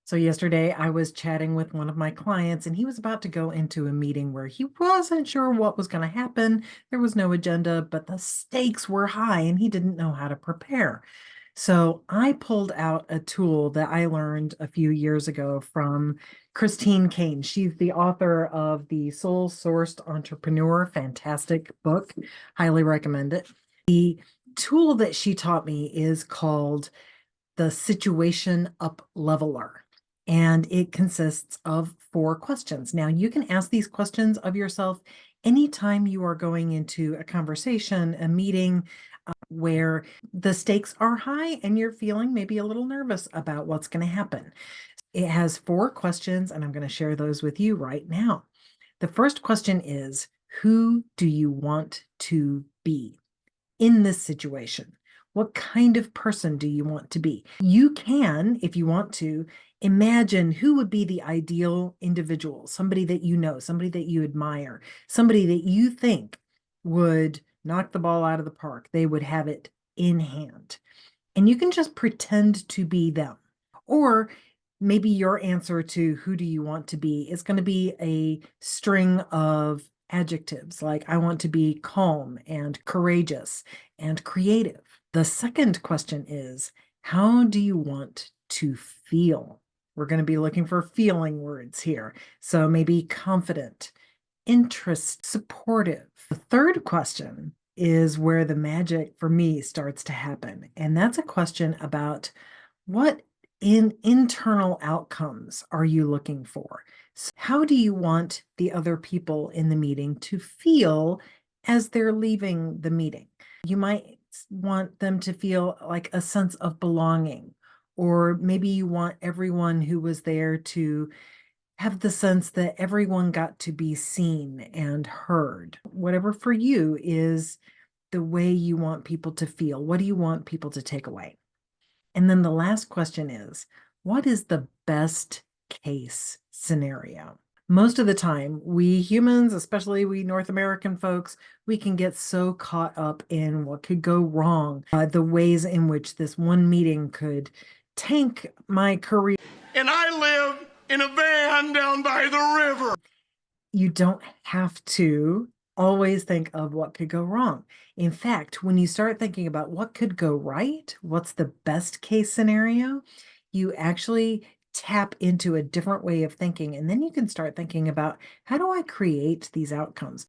So yesterday I was chatting with one of my clients and he was about to go into a meeting where he wasn't sure what was going to happen. There was no agenda, but the stakes were high and he didn't know how to prepare. So I pulled out a tool that I learned a few years ago from Christine Kane. She's the author of the Soul Sourced Entrepreneur, fantastic book. Highly recommend it. The tool that she taught me is called the Situation Upleveler, and it consists of 4 questions. Now, you can ask these questions of yourself anytime you are going into a conversation, a meeting, where the stakes are high and you're feeling maybe a little nervous about what's going to happen. It has 4 questions, and I'm going to share those with you right now. The first question is, who do you want to be in this situation? What kind of person do you want to be? You can, if you want to, imagine who would be the ideal individual, somebody that you know, somebody that you admire, somebody that you think would knock the ball out of the park. They would have it in hand. And you can just pretend to be them. Or maybe your answer to who do you want to be is going to be a string of adjectives like I want to be calm and courageous and creative. The second question is, how do you want to feel? We're going to be looking for feeling words here. So maybe confident, interest, supportive. The third question is where the magic for me starts to happen. And that's a question about what internal outcomes are you looking for? So how do you want the other people in the meeting to feel as they're leaving the meeting? You might want them to feel like a sense of belonging, or maybe you want everyone who was there to have the sense that everyone got to be seen and heard. Whatever for you is the way you want people to feel. What do you want people to take away? And then the last question is, what is the best case scenario? Most of the time, we humans, especially we North American folks, we can get so caught up in what could go wrong, the ways in which this one meeting could tank my career. And I live in a van down by the river. You don't have to always think of what could go wrong. In fact, when you start thinking about what could go right, what's the best case scenario, you actually tap into a different way of thinking. And then you can start thinking about, how do I create these outcomes?